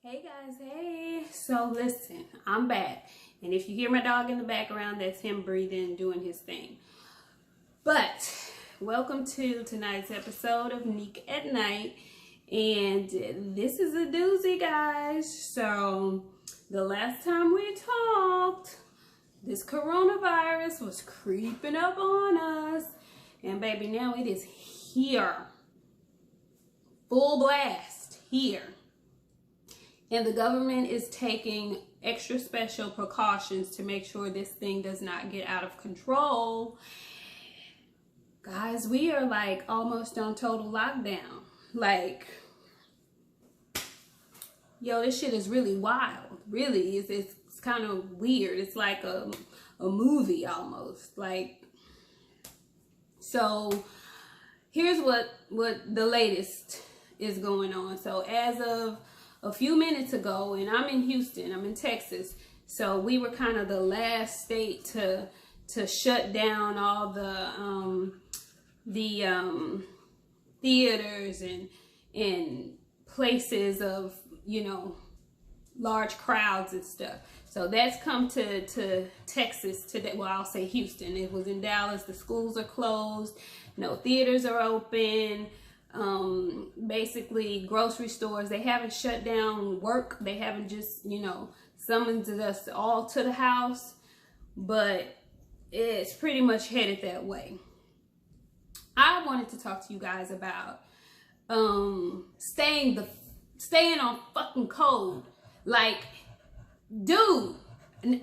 Hey guys, hey. So listen, I'm back. And if you hear my dog in the background, that's him breathing, doing his thing. But welcome to tonight's episode of Nik Nite. And this is a doozy, guys. So the last time we talked, this coronavirus was creeping up on us. And baby, now it is here. Full blast here. And the government is taking extra special precautions to make sure this thing does not get out of control. Guys, we are like almost on total lockdown. Like, yo, this shit is really wild. Really, it's kind of weird. It's like a movie almost. Like, so here's what the latest is going on. So as of a few minutes ago, and I'm in Houston, I'm in Texas, so we were kind of the last state to shut down all the theaters and places of, you know, large crowds and stuff. So that's come to Texas today. Well, I'll say Houston. It was in Dallas. The schools are closed. No theaters are open. Basically grocery stores, they haven't shut down work. They haven't just, you know, summoned us all to the house, but it's pretty much headed that way. I wanted to talk to you guys about staying on fucking code. Like, dude,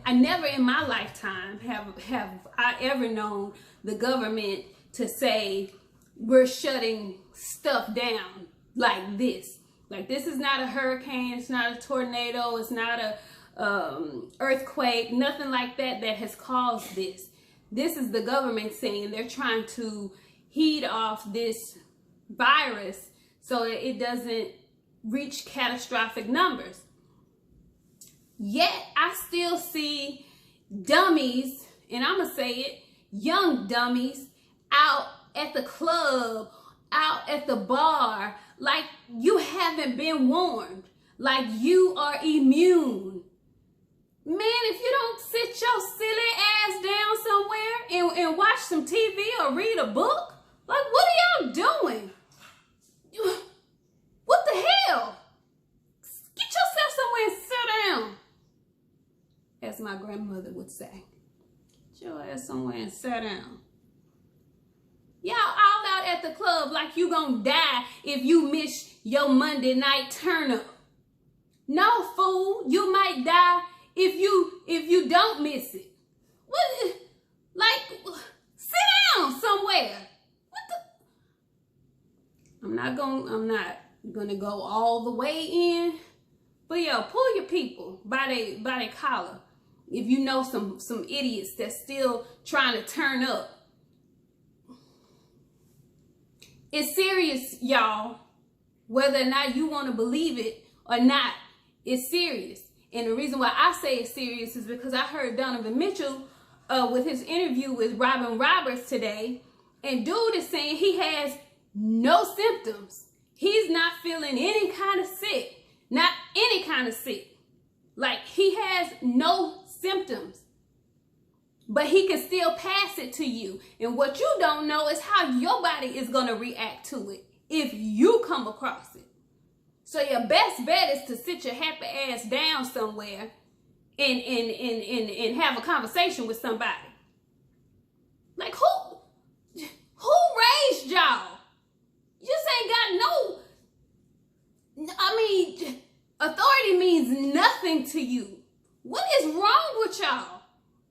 I never in my lifetime have I ever known the government to say we're shutting stuff down like this. Like, this is not a hurricane, it's not a tornado, it's not a earthquake, nothing like that has caused this. This is the government saying they're trying to heed off this virus so that it doesn't reach catastrophic numbers. Yet I still see dummies, and I'm gonna say it, young dummies out at the club, out at the bar, like you haven't been warned, like you are immune. Man, if you don't sit your silly ass down somewhere and watch some TV or read a book, like, what are y'all doing? What the hell? Get yourself somewhere and sit down, as my grandmother would say. Get your ass somewhere and sit down. Y'all all out at the club like you gonna die if you miss your Monday night turn up. No, fool, you might die if you don't miss it. What? Like, sit down somewhere. What the? I'm not gonna go all the way in, but yo, pull your people by their collar. If you know some idiots that's still trying to turn up. It's serious, y'all. Whether or not you want to believe it or not, it's serious. And the reason why I say it's serious is because I heard Donovan Mitchell with his interview with Robin Roberts today, and dude is saying he has no symptoms. He's not feeling any kind of sick. Not any kind of sick. Like, he has no symptoms. But he can still pass it to you. And what you don't know is how your body is going to react to it if you come across it. So your best bet is to sit your happy ass down somewhere and have a conversation with somebody. Like, who raised y'all? You just ain't got no, I mean, authority means nothing to you. What is wrong with y'all?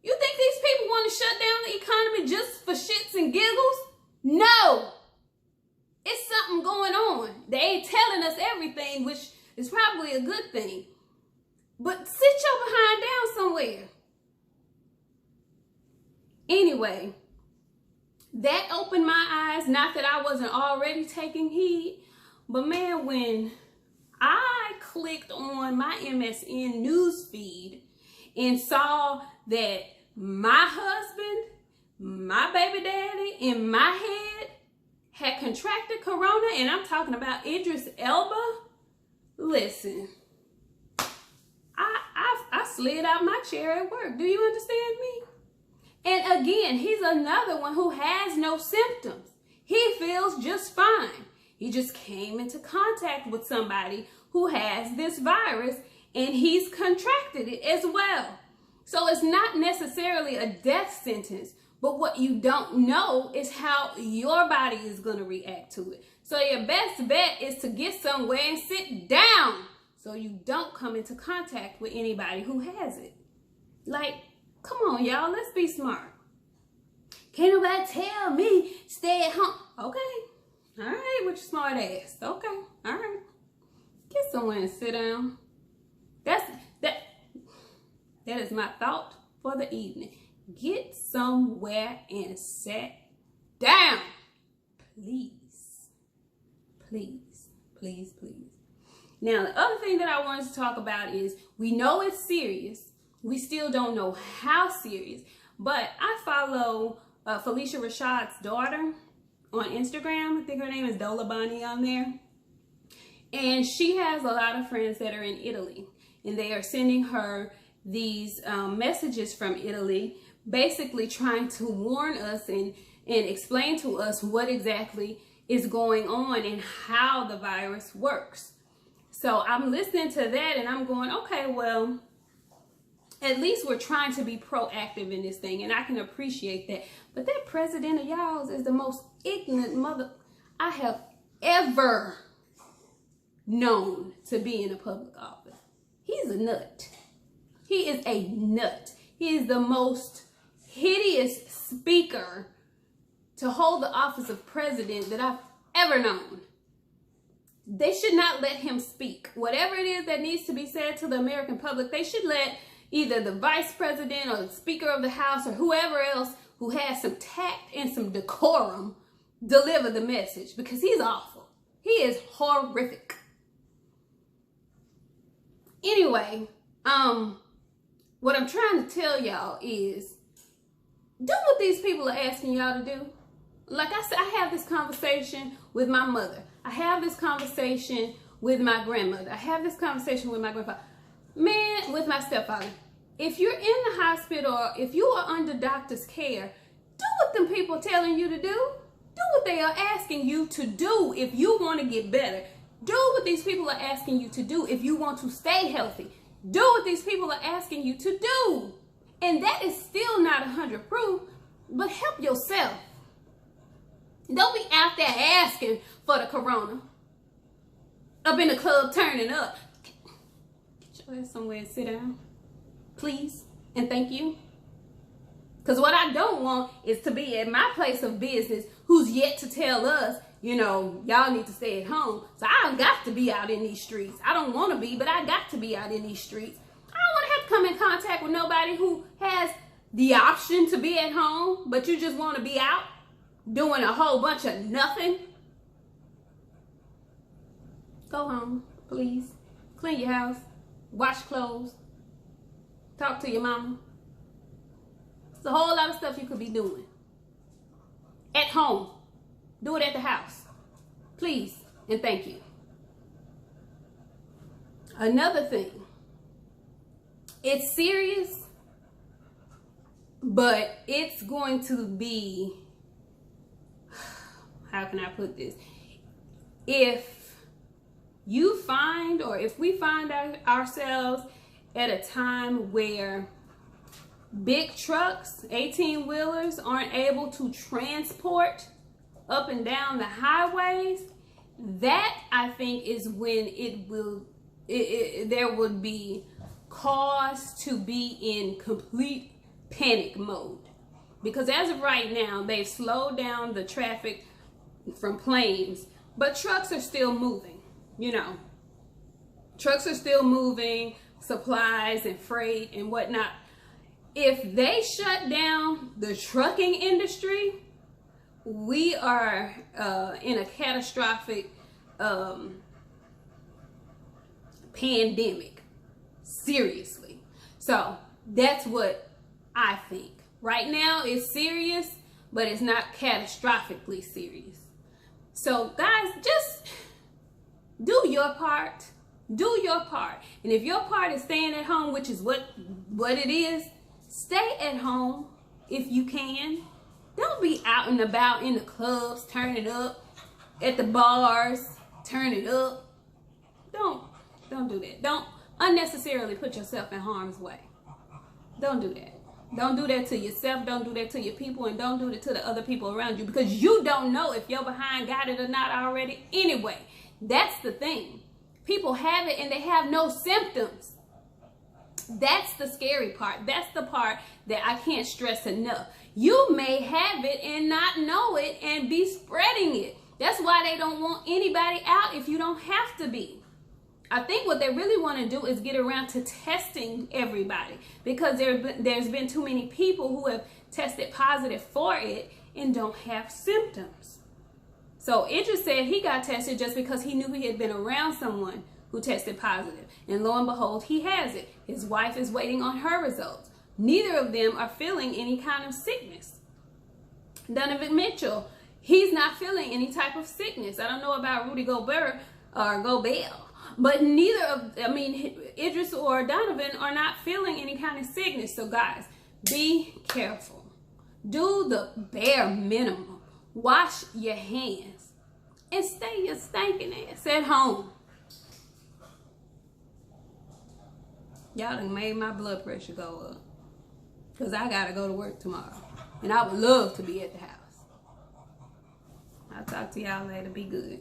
You think these people want to shut down the economy just for shits and giggles? No. It's something going on. They ain't telling us everything, which is probably a good thing. But sit your behind down somewhere. Anyway, that opened my eyes. Not that I wasn't already taking heed, but man, when I clicked on my MSN news feed and saw that my husband, my baby daddy, and my head had contracted corona, and I'm talking about Idris Elba. Listen, slid out my chair at work. Do you understand me? And again, he's another one who has no symptoms. He feels just fine. He just came into contact with somebody who has this virus and he's contracted it as well. So it's not necessarily a death sentence, but what you don't know is how your body is going to react to it. So your best bet is to get somewhere and sit down so you don't come into contact with anybody who has it. Like, come on, y'all, let's be smart. Can't nobody tell me stay at home. Okay, all right, with your smart ass. Okay, all right. Get somewhere and sit down. That is my thought for the evening. Get somewhere and sit down. Please. Please, please, please. Now, the other thing that I wanted to talk about is we know it's serious. We still don't know how serious. But I follow Felicia Rashad's daughter on Instagram. I think her name is Dola Bonnie on there. And she has a lot of friends that are in Italy. And they are sending her these messages from Italy, basically trying to warn us and explain to us what exactly is going on and how the virus works. So I'm listening to that and I'm going, okay, well, at least we're trying to be proactive in this thing, and I can appreciate that. But that president of y'all's is the most ignorant mother I have ever known to be in a public office. He's a nut. He is a nut. He is the most hideous speaker to hold the office of president that I've ever known. They should not let him speak. Whatever it is that needs to be said to the American public, they should let either the vice president or the speaker of the house or whoever else who has some tact and some decorum deliver the message, because he's awful. He is horrific. Anyway, what I'm trying to tell y'all is do what these people are asking y'all to do. Like I said, I have this conversation with my mother. I have this conversation with my grandmother. I have this conversation with my grandfather. Man, with my stepfather. If you're in the hospital or if you are under doctor's care, do what them people are telling you to do. Do what they are asking you to do if you want to get better. Do what these people are asking you to do if you want to stay healthy. Do what these people are asking you to do. And that is still not 100 proof, but help yourself. Don't be out there asking for the corona. Up in the club turning up. Get your ass somewhere and sit down. Please and thank you. Because what I don't want is to be at my place of business who's yet to tell us, you know, y'all need to stay at home. So I got to be out in these streets. I don't want to be, but I got to be out in these streets. I don't want to have to come in contact with nobody who has the option to be at home, but you just want to be out doing a whole bunch of nothing. Go home, please. Clean your house. Wash clothes. Talk to your mama. There's a whole lot of stuff you could be doing at home. Do it at the house. Please and thank you. Another thing. It's serious, but it's going to be, how can I put this? If you find, or if we find ourselves at a time where big trucks, 18-wheelers aren't able to transport up and down the highways, that I think is when there would be cause to be in complete panic mode. Because as of right now, they've slowed down the traffic from planes, but trucks are still moving, you know. Trucks are still moving, supplies and freight and whatnot. If they shut down the trucking industry, we are in a catastrophic pandemic. Seriously. So that's what I think. Right now it's serious, but it's not catastrophically serious. So guys, just do your part. Do your part. And if your part is staying at home, which is what it is, stay at home if you can. Don't be out and about in the clubs, turn it up, at the bars, turn it up. Don't do that. Don't unnecessarily put yourself in harm's way. Don't do that. Don't do that to yourself. Don't do that to your people, and don't do it to the other people around you, because you don't know if your behind got it or not already anyway. That's the thing. People have it and they have no symptoms. That's the scary part. That's the part that I can't stress enough. You may have it and not know it and be spreading it. That's why they don't want anybody out if you don't have to be. I think what they really want to do is get around to testing everybody, because there's been too many people who have tested positive for it and don't have symptoms. So Idris said he got tested just because he knew he had been around someone who tested positive. And lo and behold, he has it. His wife is waiting on her results. Neither of them are feeling any kind of sickness. Donovan Mitchell, he's not feeling any type of sickness. I don't know about Rudy Gobert or Gobert, but neither of, Idris or Donovan are not feeling any kind of sickness. So guys, be careful. Do the bare minimum. Wash your hands and stay your stinking ass at home. Y'all done made my blood pressure go up, because I gotta go to work tomorrow, and I would love to be at the house. I'll talk to y'all later. Be good.